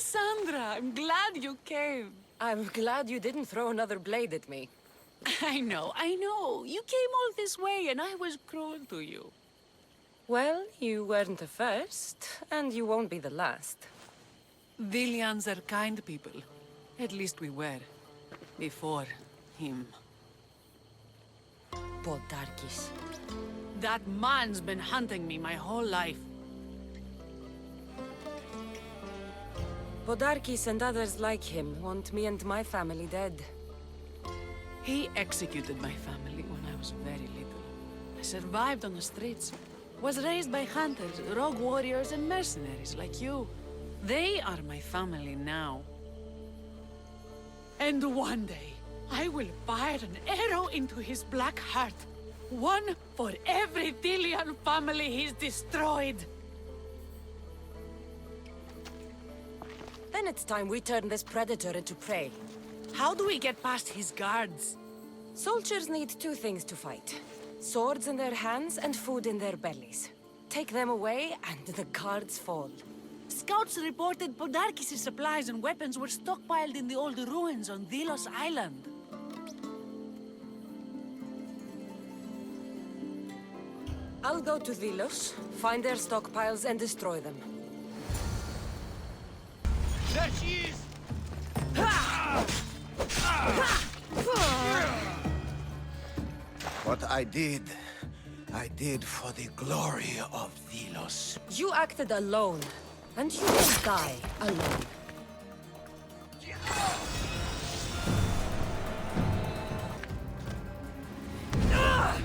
Kassandra, I'm glad you came. I'm glad you didn't throw another blade at me. I know. You came all this way and I was cruel to you. Well, you weren't the first, and you won't be the last. Villians are kind people. At least we were. Before him. Podarkis. That man's been hunting me my whole life. Podarkis and others like him want me and my family dead. He executed my family when I was very little. I survived on the streets. Was raised by hunters, rogue warriors, and mercenaries like you. They are my family now. And one day, I will fire an arrow into his black heart. One for every Dillian family he's destroyed. Then it's time we turn this predator into prey. How do we get past his guards? Soldiers need two things to fight. Swords in their hands and food in their bellies. Take them away, and the guards fall. Scouts reported Podarkis' supplies and weapons were stockpiled in the old ruins on Delos Island. I'll go to Delos, find their stockpiles, and destroy them. There she is! What I did for the glory of Delos. You acted alone, and you will die alone.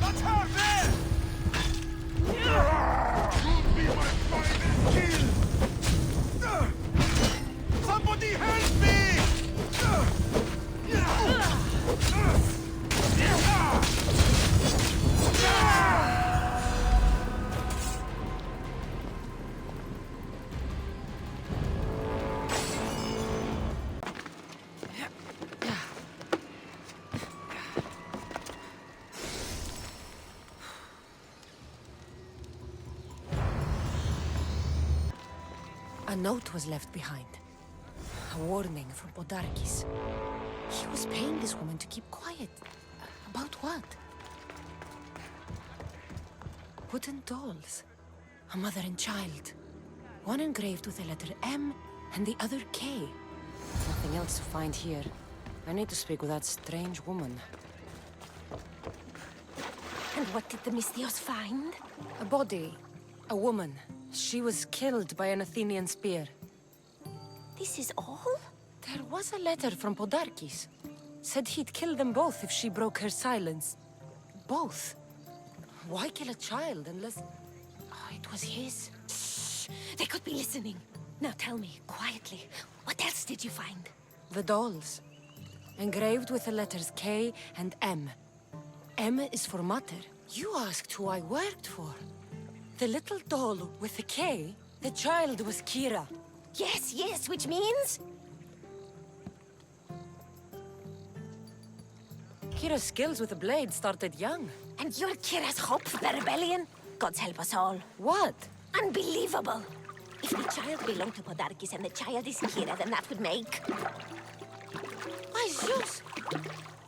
That's her there! You'll be my final kill! Somebody help me! A note was left behind. A warning from Podarkis. He was paying this woman to keep quiet. About what? Wooden dolls. A mother and child. One engraved with the letter M and the other K. Nothing else to find here. I need to speak with that strange woman. And what did the Mystios find? A body. A woman. She was killed by an Athenian spear. This is all? There was a letter from Podarkis. Said he'd kill them both if she broke her silence. Both? Why kill a child unless... Oh, it was his? Shh! They could be listening. Now tell me, quietly, what else did you find? The dolls. Engraved with the letters K and M. M is for Mater. You asked who I worked for. The little doll with the K, the child was Kira. Yes, which means? Kira's skills with the blade started young. And you're Kira's hope for the rebellion? Gods help us all. What? Unbelievable! If the child belonged to Podarkis and the child is Kira, then that would make... Ay, Zeus!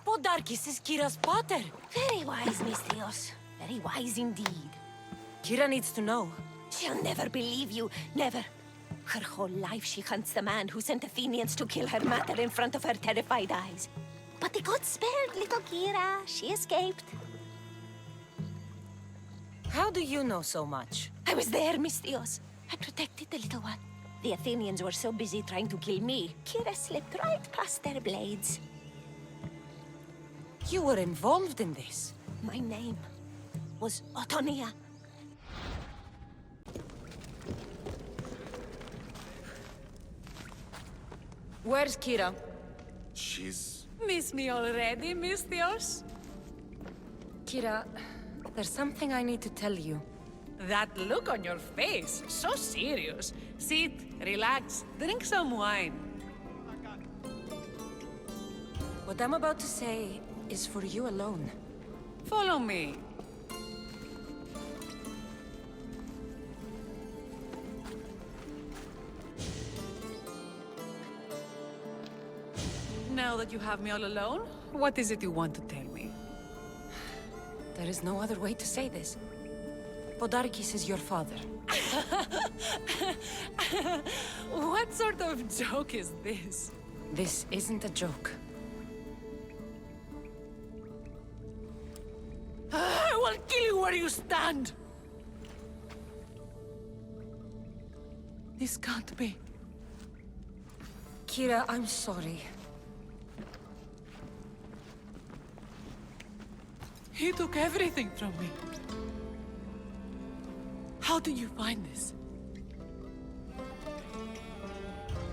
Podarkis is Kira's pater. Very wise, Mystios. Very wise indeed. Kira needs to know. She'll never believe you. Never. Her whole life she hunts the man who sent Athenians to kill her mater in front of her terrified eyes. But the gods spared little Kira. She escaped. How do you know so much? I was there, Mystios. I protected the little one. The Athenians were so busy trying to kill me, Kira slipped right past their blades. You were involved in this. My name was Otonia. Where's Kira? She's... Miss me already, Mystios? Kira, there's something I need to tell you. That look on your face, so serious. Sit, relax, drink some wine. What I'm about to say is for you alone. Follow me. now that you have me all alone, what is it you want to tell me? There is no other way to say this. Podarkis is your father. What sort of joke is this? This isn't a joke. I will kill you where you stand! This can't be. Kira, I'm sorry. He took everything from me. How did you find this?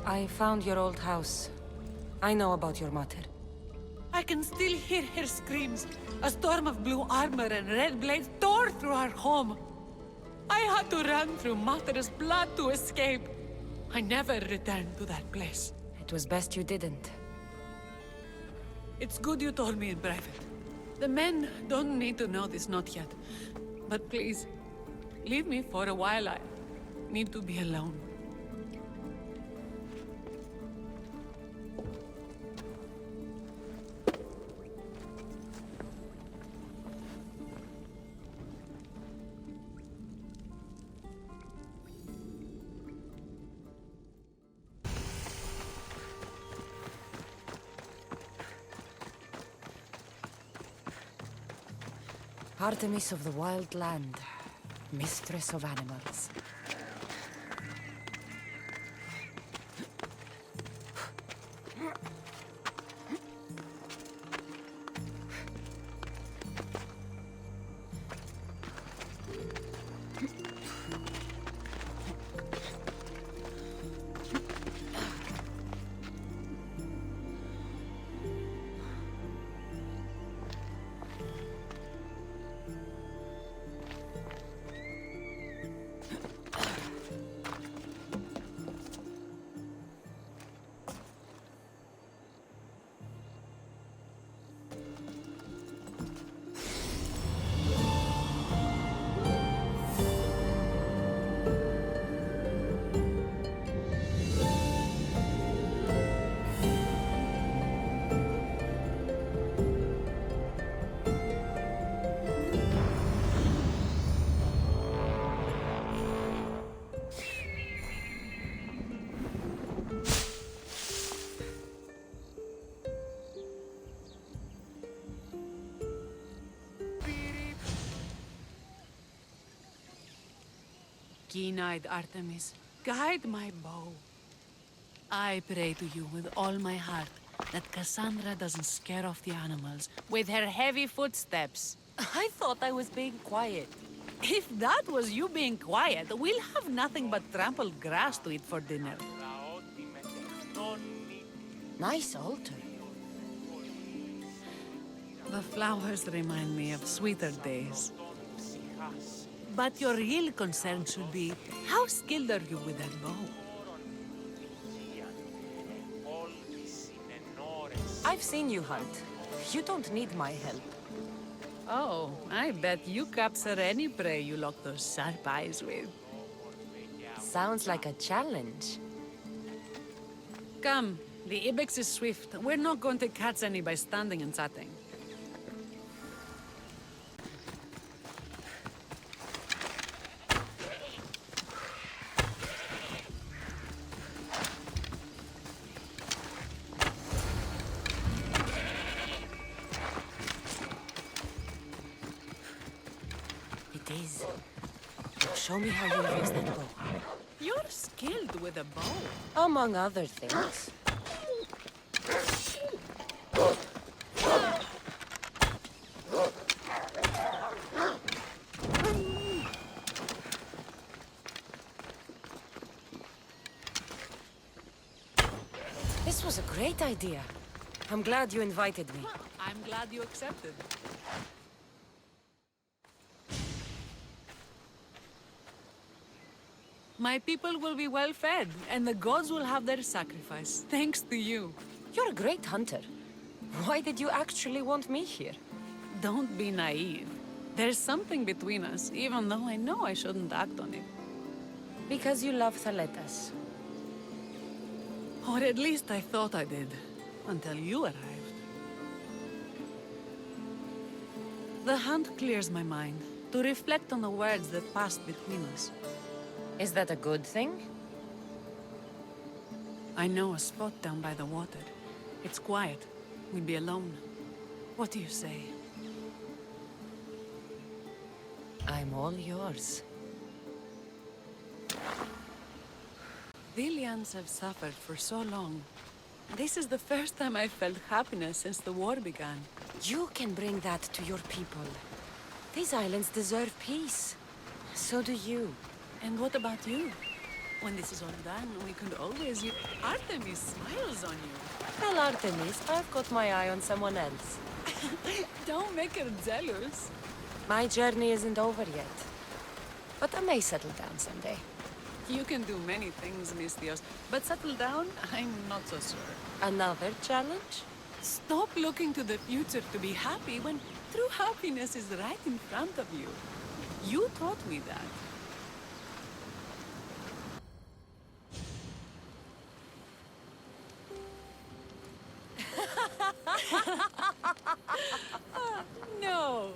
I found your old house. I know about your mother. I can still hear her screams. A storm of blue armor and red blades tore through our home. I had to run through Mater's blood to escape. I never returned to that place. It was best you didn't. It's good you told me in private. The men don't need to know this, not yet. But please, leave me for a while. I need to be alone. Artemis of the Wild Land, Mistress of Animals. Keen-eyed Artemis, guide my bow. I pray to you with all my heart that Kassandra doesn't scare off the animals with her heavy footsteps. I thought I was being quiet. If that was you being quiet, we'll have nothing but trampled grass to eat for dinner. Nice altar. The flowers remind me of sweeter days. But your real concern should be, how skilled are you with that bow? I've seen you hunt. You don't need my help. Oh, I bet you capture any prey you lock those sharp eyes with. Sounds like a challenge. Come, the ibex is swift. We're not going to catch any by standing and chatting. It is. Show me how you use that bow. You're skilled with a bow. Among other things. This was a great idea. I'm glad you invited me. I'm glad you accepted. My people will be well fed, and the gods will have their sacrifice, thanks to you. You're a great hunter. Why did you actually want me here? Don't be naive. There's something between us, even though I know I shouldn't act on it. Because you love Thaletas. Or at least I thought I did. Until you arrived. The hunt clears my mind to reflect on the words that passed between us. Is that a good thing? I know a spot down by the water. It's quiet. We'd be alone. What do you say? I'm all yours. Villians have suffered for so long. This is the first time I've felt happiness since the war began. You can bring that to your people. These islands deserve peace. So do you. And what about you? When this is all done, we could always use... Artemis smiles on you. Tell Artemis I've got my eye on someone else. Don't make her jealous. My journey isn't over yet. But I may settle down someday. You can do many things, Mistios, but settle down, I'm not so sure. Another challenge? Stop looking to the future to be happy when true happiness is right in front of you. You taught me that. No.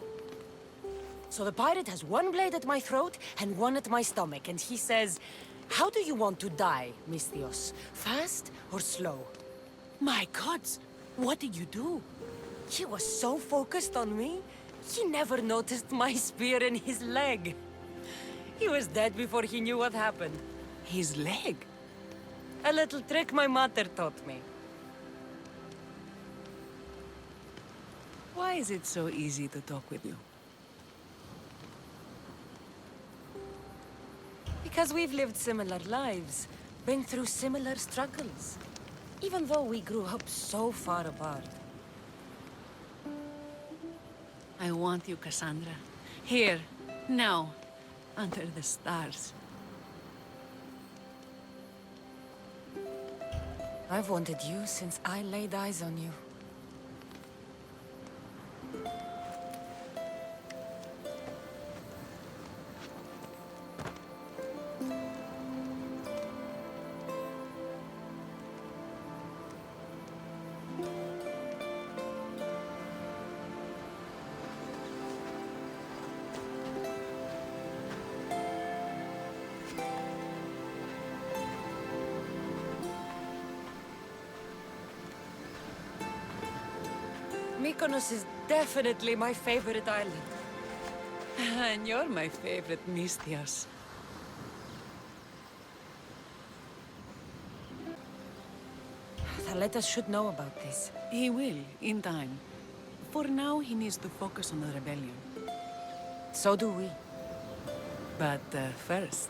So the pirate has one blade at my throat and one at my stomach, and he says, "How do you want to die, Mistios? Fast or slow?" My gods, what did you do? He was so focused on me, he never noticed my spear in his leg. He was dead before he knew what happened. His leg? A little trick my mother taught me. Why is it so easy to talk with you? Because we've lived similar lives, been through similar struggles. Even though we grew up so far apart. I want you, Kassandra. Here, now, under the stars. I've wanted you since I laid eyes on you. Mykonos is definitely my favorite island. And you're my favorite, Mistios. Thaletas should know about this. He will, in time. For now, he needs to focus on the rebellion. So do we. But first...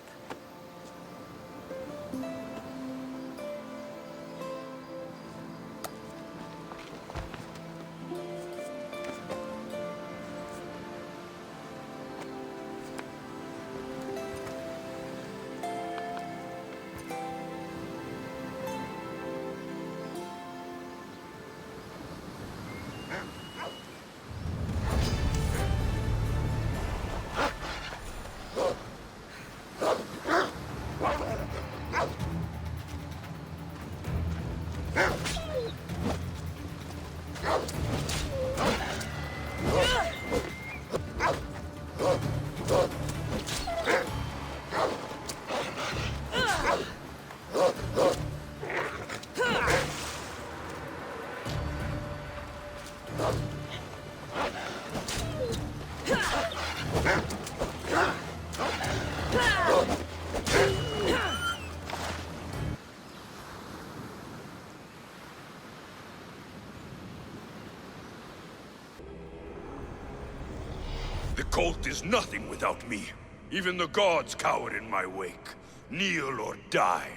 The cult is nothing without me. Even the gods cower in my wake. Kneel or die.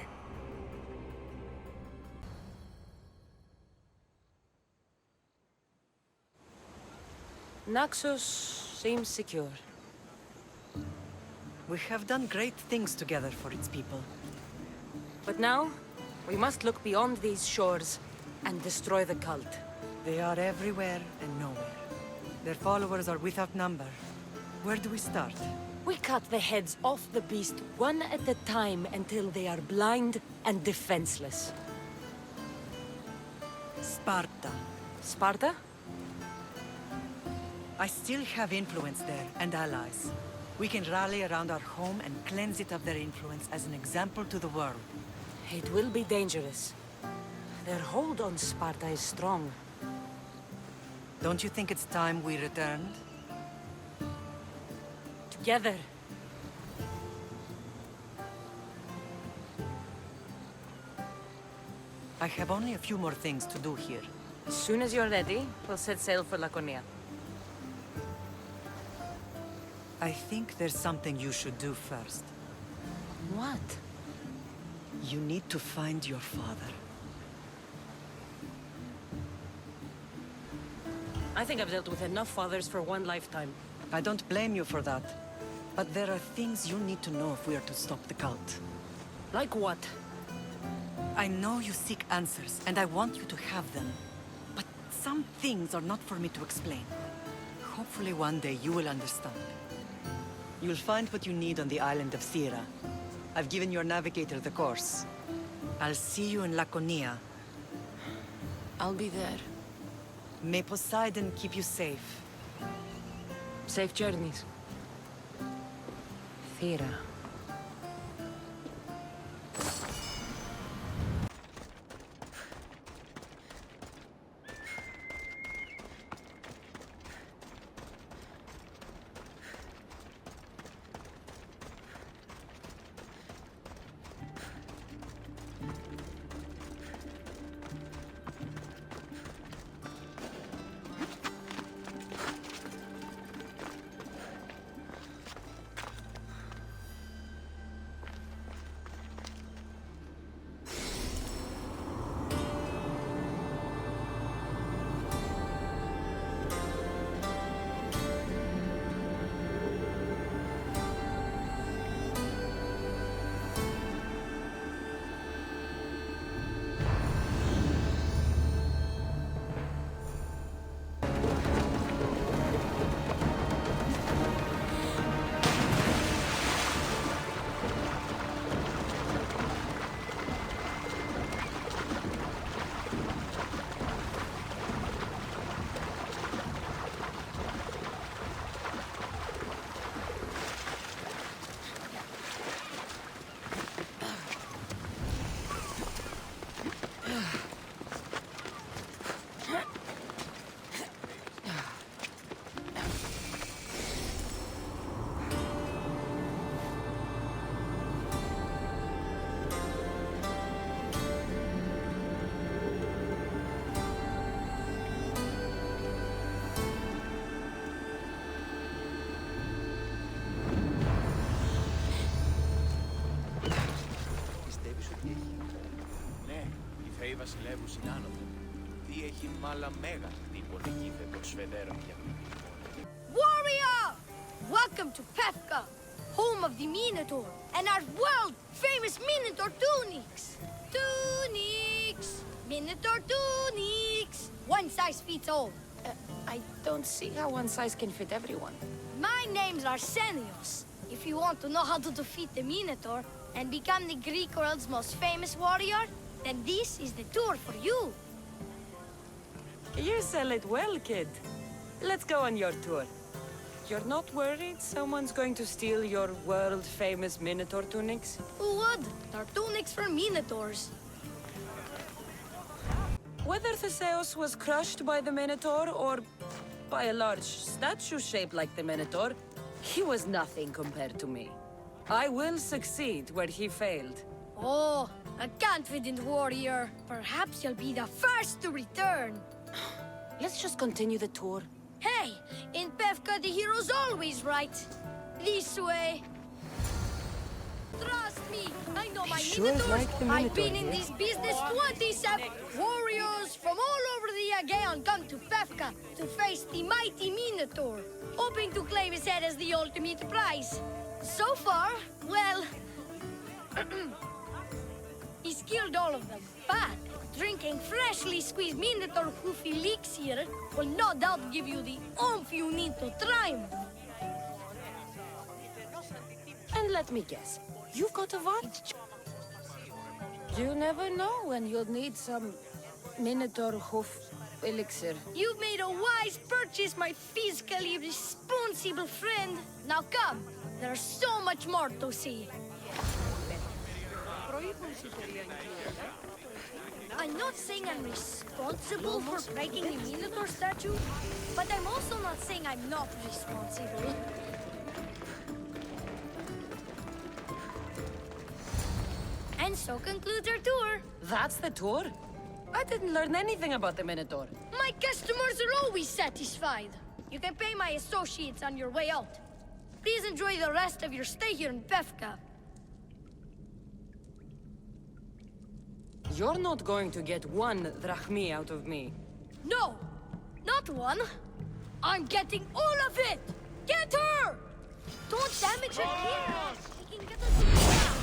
Naxos seems secure. We have done great things together for its people. But now, we must look beyond these shores and destroy the cult. They are everywhere and nowhere. Their followers are without number. Where do we start? We cut the heads off the beast one at a time until they are blind and defenseless. Sparta. Sparta? I still have influence there, and allies. We can rally around our home and cleanse it of their influence as an example to the world. It will be dangerous. Their hold on Sparta is strong. Don't you think it's time we returned? Together. I have only a few more things to do here. As soon as you're ready, we'll set sail for Laconia. I think there's something you should do first. What? You need to find your father. I think I've dealt with enough fathers for one lifetime. I don't blame you for that. But there are things you need to know if we are to stop the cult. Like what? I know you seek answers, and I want you to have them. But some things are not for me to explain. Hopefully one day you will understand. You'll find what you need on the island of Thera. I've given your navigator the course. I'll see you in Laconia. I'll be there. May Poseidon keep you safe. Safe journeys. Thera. Η βασιλεύους είναι άνοδο. Τι έχει μάλα μέγα την πολυκύθε των σφεδέρων για την Warrior! Welcome to Pefka, home of the Minotaur, and our world-famous Minotaur tunics! Tunics! Minotaur tunics! One size fits all. I don't see how one size can fit everyone. My name's Arsenios. If you want to know how to defeat the Minotaur and become the Greek world's most famous warrior, then this is the tour for you. You sell it well, kid. Let's go on your tour. You're not worried someone's going to steal your world-famous Minotaur tunics? Who would? They're tunics for Minotaurs. Whether Theseus was crushed by the Minotaur or by a large statue shaped like the Minotaur, he was nothing compared to me. I will succeed where he failed. Oh, a confident warrior. Perhaps you'll be the first to return. Let's just continue the tour. Hey, in Pefka the hero's always right. This way. Trust me, I know my sure Minotaurs. like the I've been Minotaur, in yeah? this business 27. Warriors from all over the Aegean come to Pefka to face the mighty Minotaur, hoping to claim his head as the ultimate prize. So far, well, he's killed all of them, but drinking freshly squeezed Minotaur hoof elixir will no doubt give you the oomph you need to triumph. And let me guess, you've got a watch? You never know when you'll need some Minotaur hoof elixir. You've made a wise purchase, my fiscally responsible friend. Now come, there's so much more to see. I'm not saying I'm responsible for breaking the Minotaur statue, but I'm also not saying I'm not responsible. And so concludes our tour. That's the tour? I didn't learn anything about the Minotaur. My customers are always satisfied. You can pay my associates on your way out. Please enjoy the rest of your stay here in Pefka. You're not going to get one drachmi out of me. No, not one. I'm getting all of it. Get her! Don't damage her here. We can get her to the ground.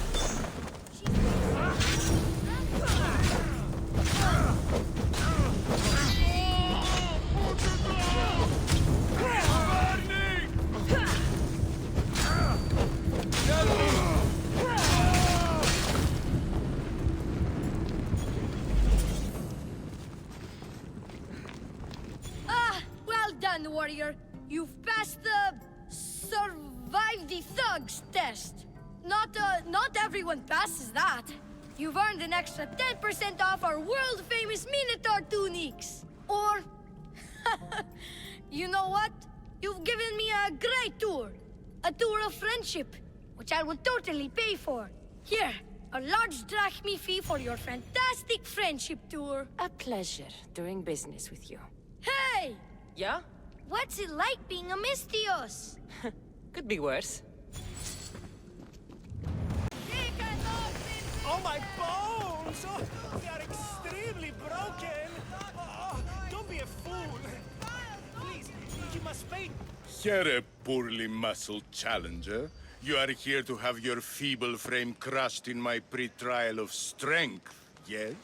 Well done, warrior. You've passed the survive the thugs test. Not everyone passes that. You've earned an extra 10% off our world-famous Minotaur tunics. Or, you know what? You've given me a great tour. A tour of friendship, which I will totally pay for. Here, a large drachmi fee for your fantastic friendship tour. A pleasure doing business with you. Hey! Yeah? What's it like being a Mystios? Could be worse. Oh, my bones! Oh, they are extremely broken! Oh, don't be a fool! Please, you must pay... Here, poorly muscled challenger. You are here to have your feeble frame crushed in my pre-trial of strength, yes?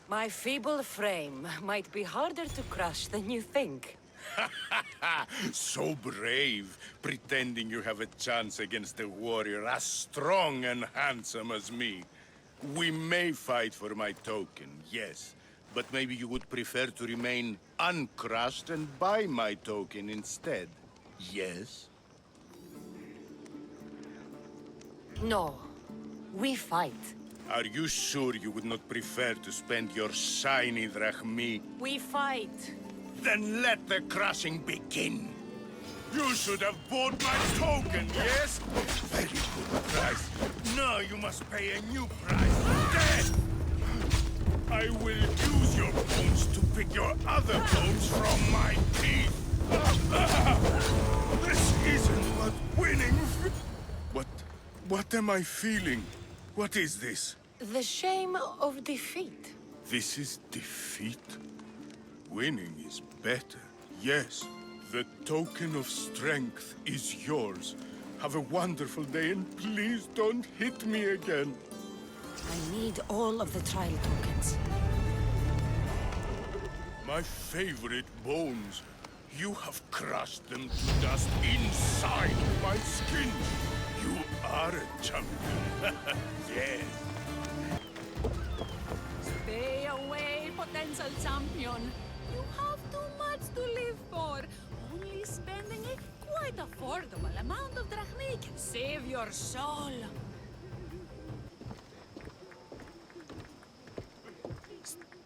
My feeble frame might be harder to crush than you think. So brave, pretending you have a chance against a warrior as strong and handsome as me. We may fight for my token, yes, but maybe you would prefer to remain uncrushed and buy my token instead, yes? No. We fight. Are you sure you would not prefer to spend your shiny drachmi? We fight. Then let the crushing begin. You should have bought my token, yes? Very good price. Now you must pay a new price. Death! I will use your bones to pick your other bones from my teeth. This isn't what winning... What am I feeling? What is this? The shame of defeat. This is defeat? Winning is better, yes. The token of strength is yours. Have a wonderful day and please don't hit me again. I need all of the trial tokens. My favorite bones. You have crushed them to dust inside my skin. You are a champion. Yes. Stay away, potential champion. You have too much to live for. Only spending a quite affordable amount of drachmi can save your soul.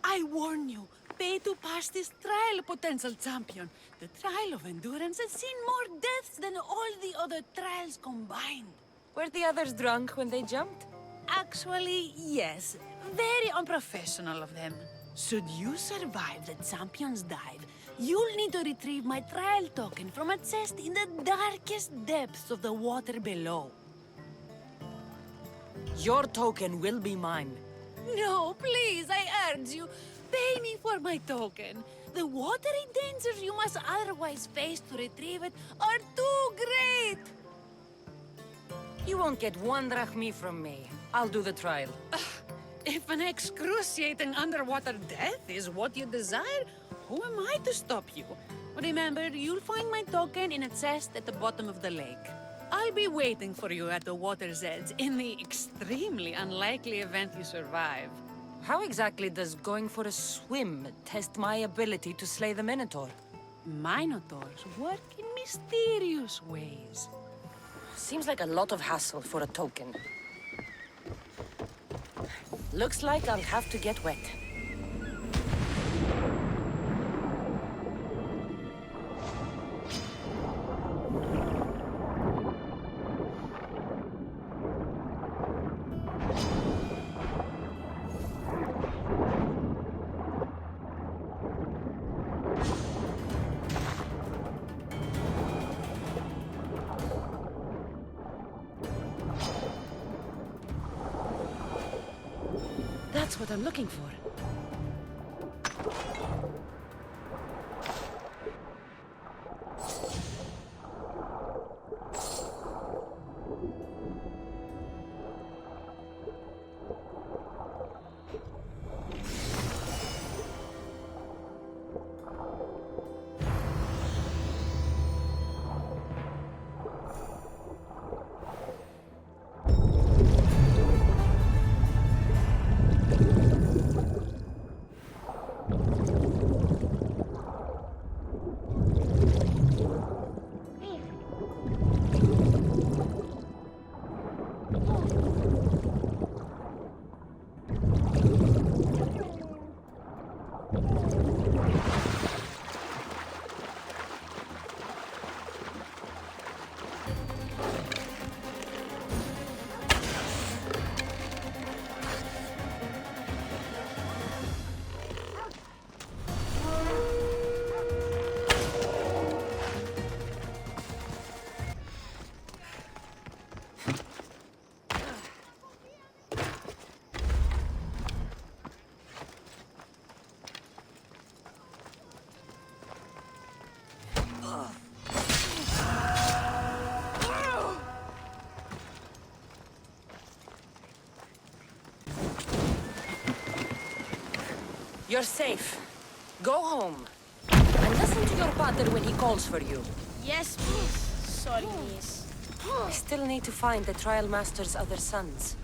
I warn you, pay to pass this trial, potential champion. The trial of endurance has seen more deaths than all the other trials combined. Were the others drunk when they jumped? Actually, yes. Very unprofessional of them. Should you survive the champion's dive, you'll need to retrieve my trial token from a chest in the darkest depths of the water below. Your token will be mine. No, please, I urge you. Pay me for my token. The watery dangers you must otherwise face to retrieve it are too great. You won't get one drachmi from me. I'll do the trial. If an excruciating underwater death is what you desire, who am I to stop you? Remember, you'll find my token in a chest at the bottom of the lake. I'll be waiting for you at the water's edge in the extremely unlikely event you survive. How exactly does going for a swim test my ability to slay the Minotaur? Minotaurs work in mysterious ways. Seems like a lot of hassle for a token. Looks like I'll have to get wet. That's what I'm looking for. You're safe. Go home. And listen to your father when he calls for you. Yes, miss. Sorry, miss. I still need to find the Trial Master's other sons.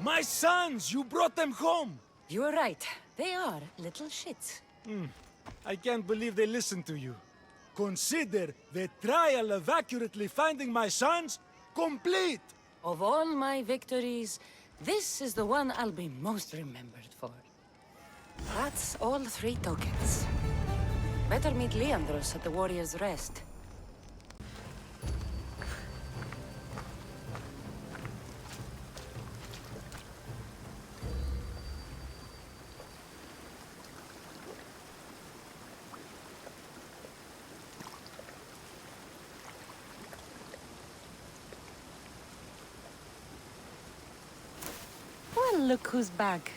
My sons! You brought them home! You were right. They are little shits. I can't believe they listened to you. Consider the trial of accurately finding my sons complete! Of all my victories, this is the one I'll be most remembered for. That's all 3 tokens. Better meet Leandros at the Warrior's Rest. Well, look who's back.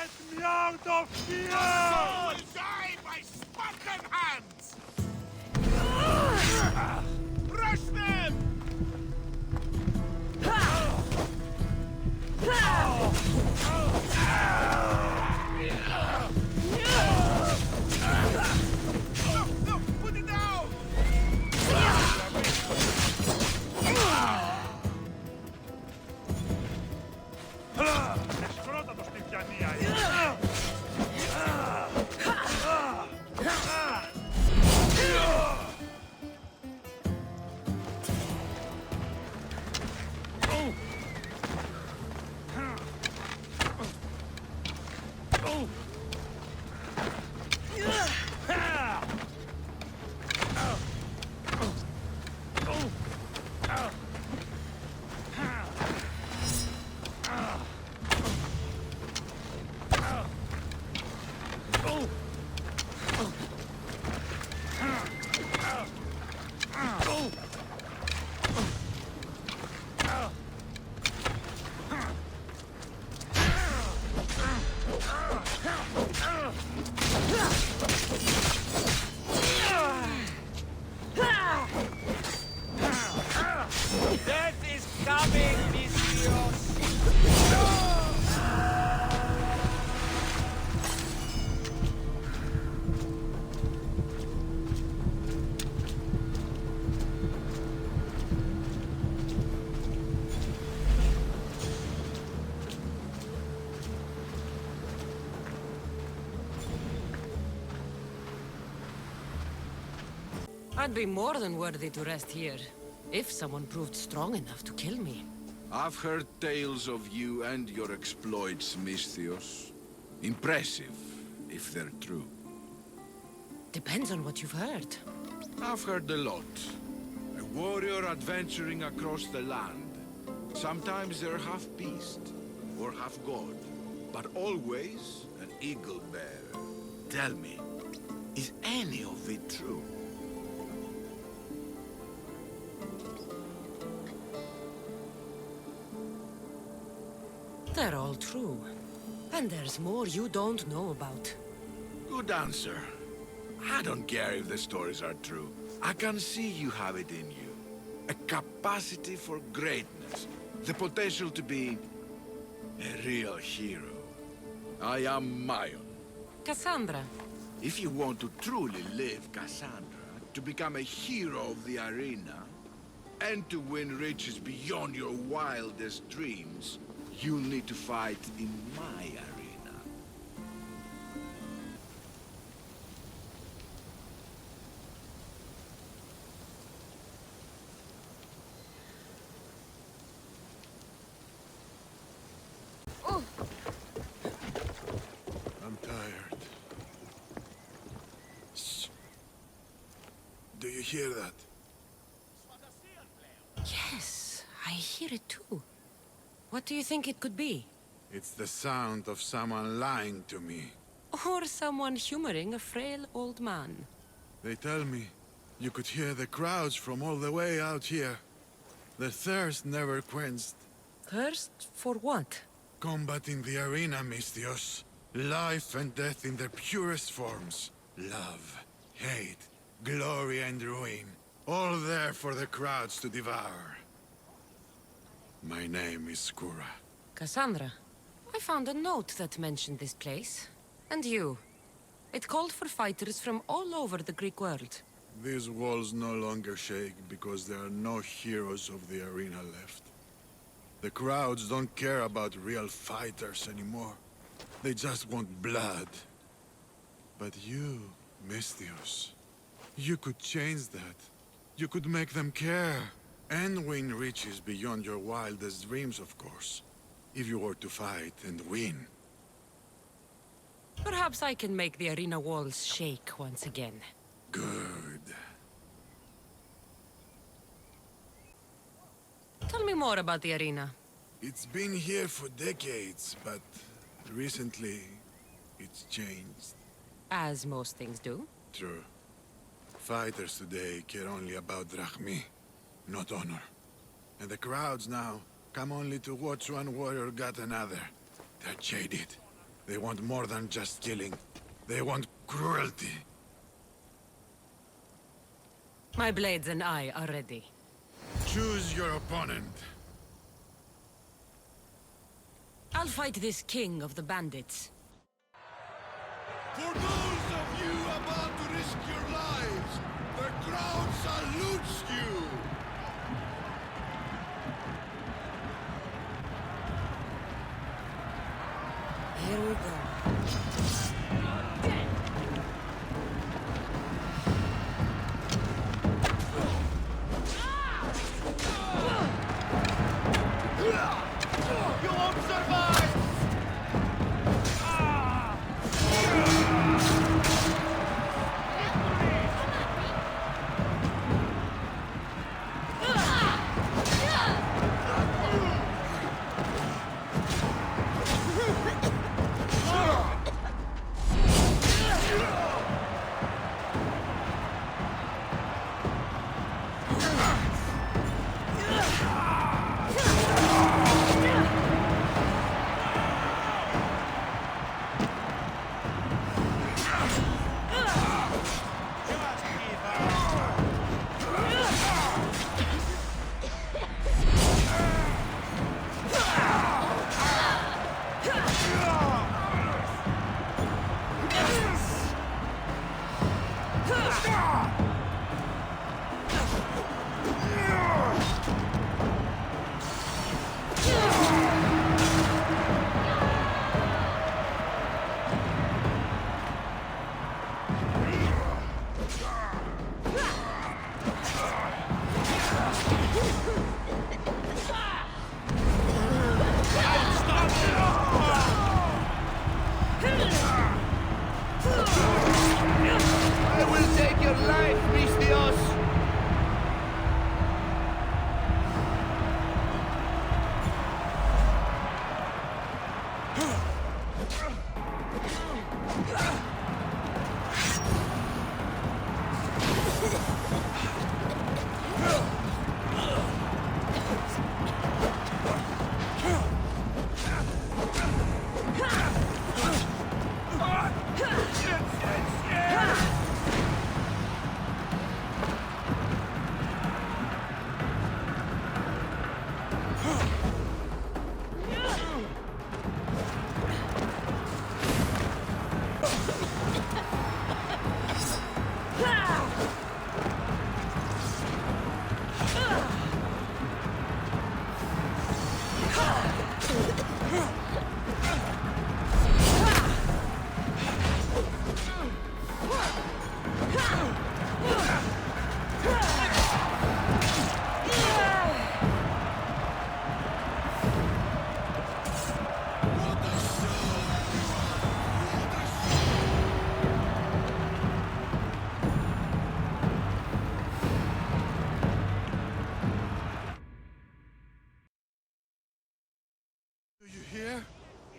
Get me out of here! Soul die by Spartan hands! Rush them! No, put it down! Escrota το στιφιανία! Death is coming, Misios! I'd be more than worthy to rest here, if someone proved strong enough to kill me. I've heard tales of you and your exploits, Misthios. Impressive, if they're true. Depends on what you've heard. I've heard a lot. A warrior adventuring across the land. Sometimes they're half beast, or half god, but always an eagle bearer. Tell me, is any of it true? They're all true. And there's more you don't know about. Good answer. I don't care if the stories are true. I can see you have it in you. A capacity for greatness. The potential to be a real hero. I am Mayon. Kassandra. If you want to truly live, Kassandra, to become a hero of the arena, and to win riches beyond your wildest dreams, you'll need to fight in my arena. I'm tired. Shh. Do you hear that? Yes, I hear it too. What do you think it could be? It's the sound of someone lying to me. Or someone humoring a frail old man. They tell me you could hear the crowds from all the way out here. The thirst never quenched. Thirst for what? Combat in the arena, Misthios. Life and death in their purest forms. Love, hate, glory and ruin. All there for the crowds to devour. My name is Skura. Kassandra, I found a note that mentioned this place. And you. It called for fighters from all over the Greek world. These walls no longer shake because there are no heroes of the arena left. The crowds don't care about real fighters anymore. They just want blood. But you, Misthios, you could change that. You could make them care. And win riches beyond your wildest dreams, of course. If you were to fight and win. Perhaps I can make the arena walls shake once again. Good. Tell me more about the arena. It's been here for decades, but recently it's changed. As most things do. True. Fighters today care only about drachmi, not honor. And the crowds now come only to watch one warrior gut another. They're jaded. They want more than just killing. They want cruelty. My blades and I are ready. Choose your opponent. I'll fight this king of the bandits. For those of you about to risk your lives, the crowd salutes you! Here we go. You won't survive! I will take your life, Mistios!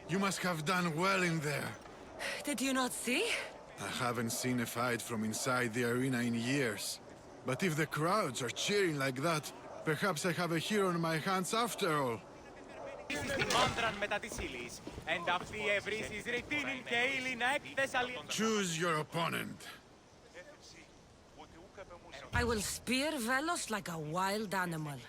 You must have done well in there. Did you not see? I haven't seen a fight from inside the arena in years. But if the crowds are cheering like that, perhaps I have a hero on my hands after all. Choose your opponent. I will spear Velos like a wild animal.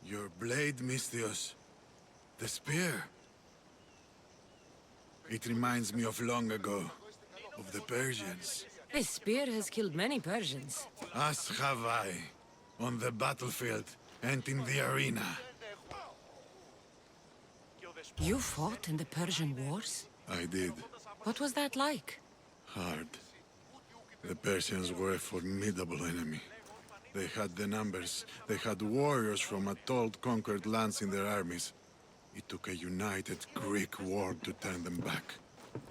Your blade, Misthios. The spear. It reminds me of long ago, of the Persians. This spear has killed many Persians. As have I, on the battlefield and in the arena. You fought in the Persian wars? I did. What was that like? Hard. The Persians were a formidable enemy. They had the numbers. They had warriors from Atoll conquered lands in their armies. It took a united Greek war to turn them back.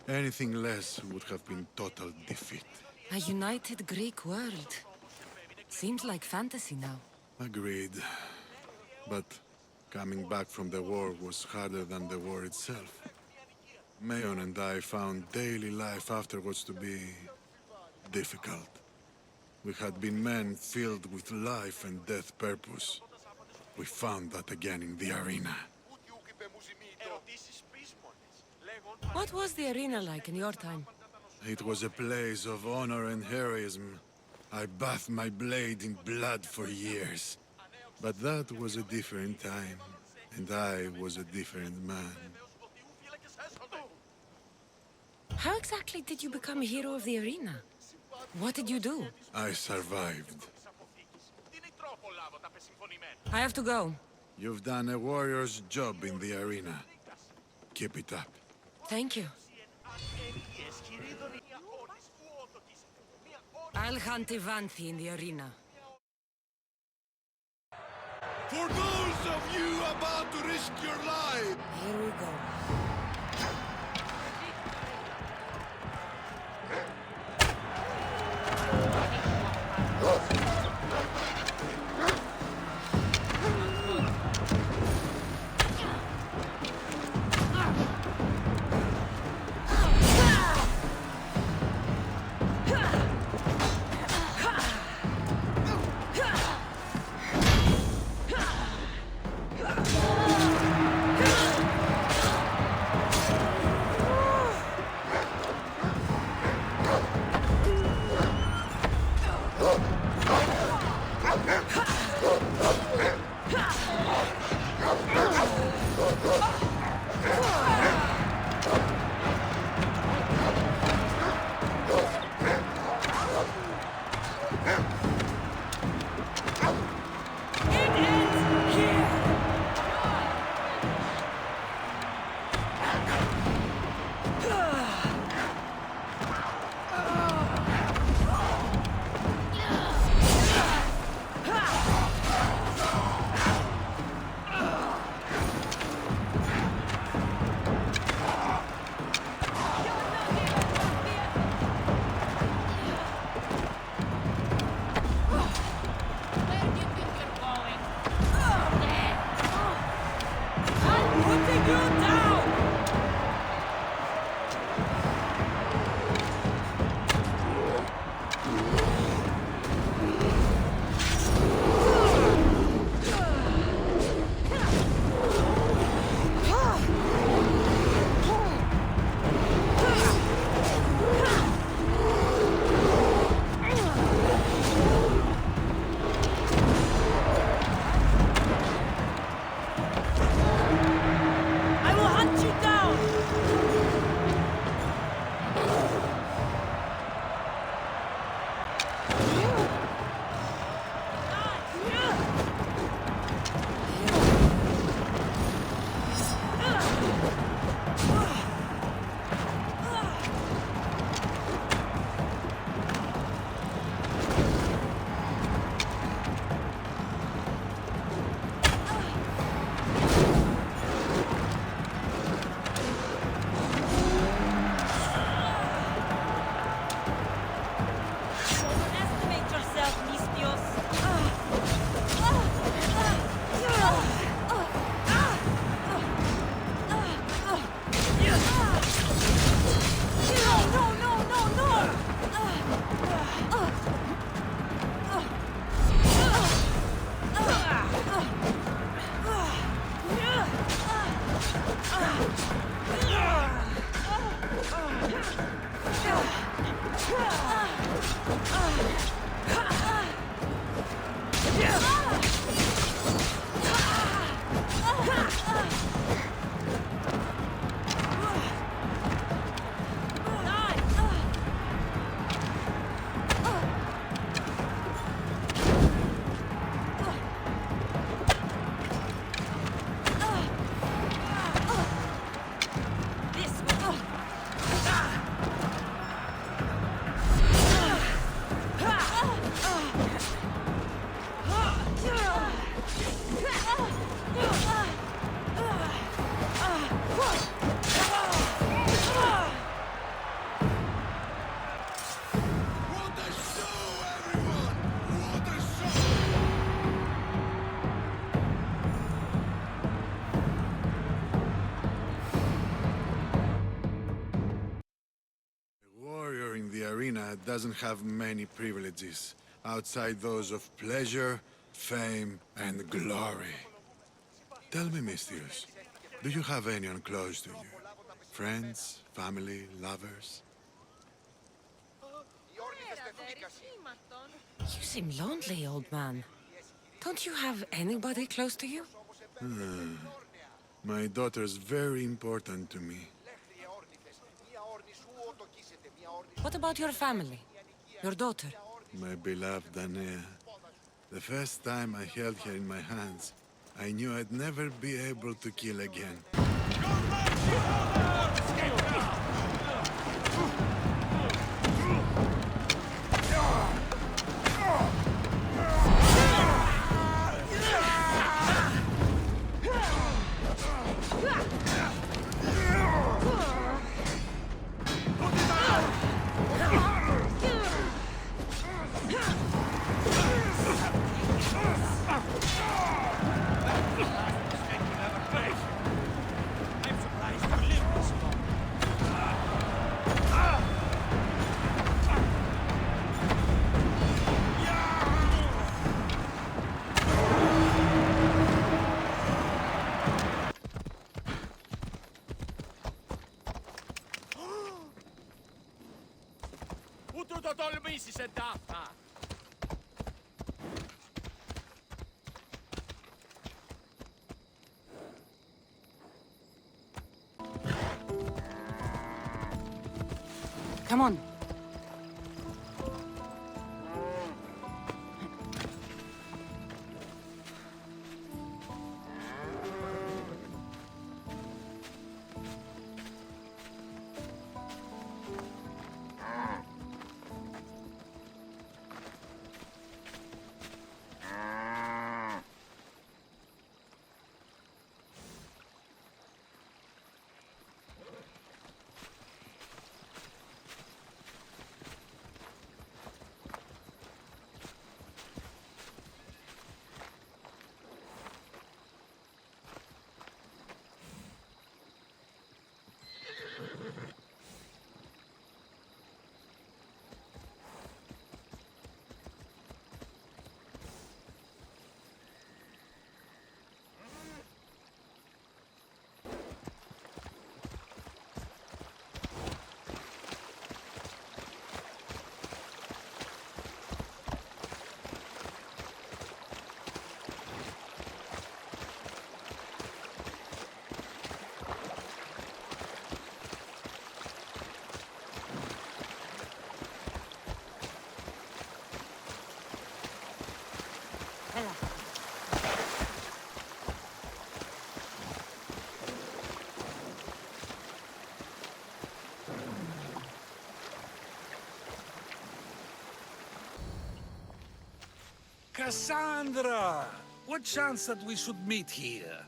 Anything less would have been total defeat. A united Greek world. Seems like fantasy now. Agreed. But coming back from the war was harder than the war itself. Mayon and I found daily life afterwards to be difficult. We had been men filled with life and death purpose. We found that again in the arena. What was the arena like in your time? It was a place of honor and heroism. I bathed my blade in blood for years. But that was a different time, and I was a different man. How exactly did you become a hero of the arena? What did you do? I survived. I have to go. You've done a warrior's job in the arena. Keep it up. Thank you. I'll hunt Ivanthi in the arena. For those of you about to risk your life! Here we go. What a show, everyone! What a show! A warrior in the arena doesn't have many privileges, outside those of pleasure, fame, and glory. Tell me, Mystius, do you have anyone close to you? Friends, family, lovers? You seem lonely, old man. Don't you have anybody close to you? My daughter's very important to me. What about your family? Your daughter? My beloved Danea. The first time I held her in my hands, I knew I'd never be able to kill again. Tutto tolmisi se data! Come on. Kassandra! What chance that we should meet here?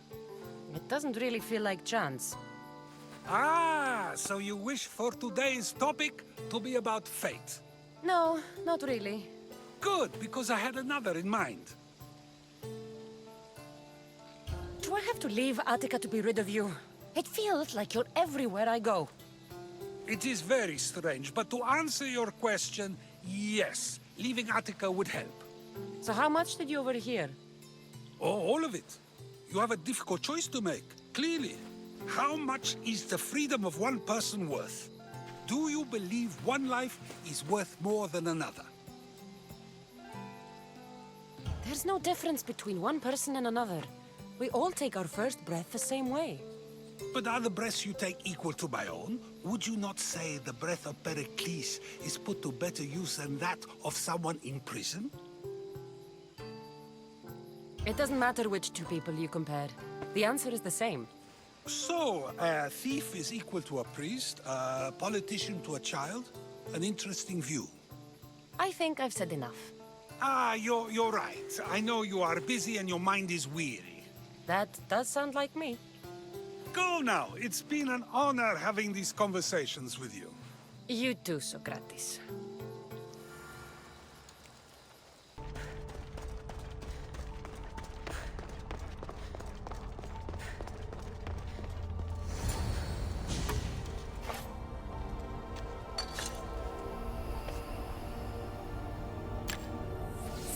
It doesn't really feel like chance. Ah, so you wish for today's topic to be about fate. No, not really. Good, because I had another in mind. Do I have to leave Attica to be rid of you? It feels like you're everywhere I go. It is very strange, but to answer your question, yes, leaving Attica would help. So how much did you overhear? Oh, all of it. You have a difficult choice to make, clearly. How much is the freedom of one person worth? Do you believe one life is worth more than another? There's no difference between one person and another. We all take our first breath the same way. But are the breaths you take equal to my own? Would you not say the breath of Pericles is put to better use than that of someone in prison? It doesn't matter which two people you compare. The answer is the same. So, a thief is equal to a priest, a politician to a child? An interesting view. I think I've said enough. Ah, you're right. I know you are busy and your mind is weary. That does sound like me. Go now. It's been an honor having these conversations with you. You too, Socrates.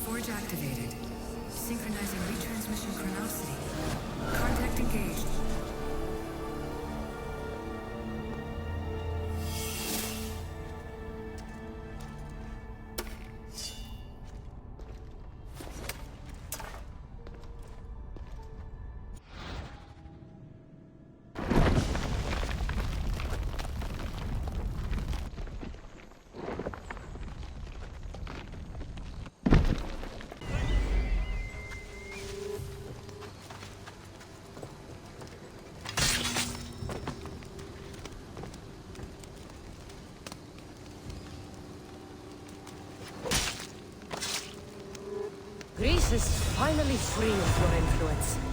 Forge activated. Synchronizing retransmission chronicity. Contact engaged. Greece is finally free of your influence.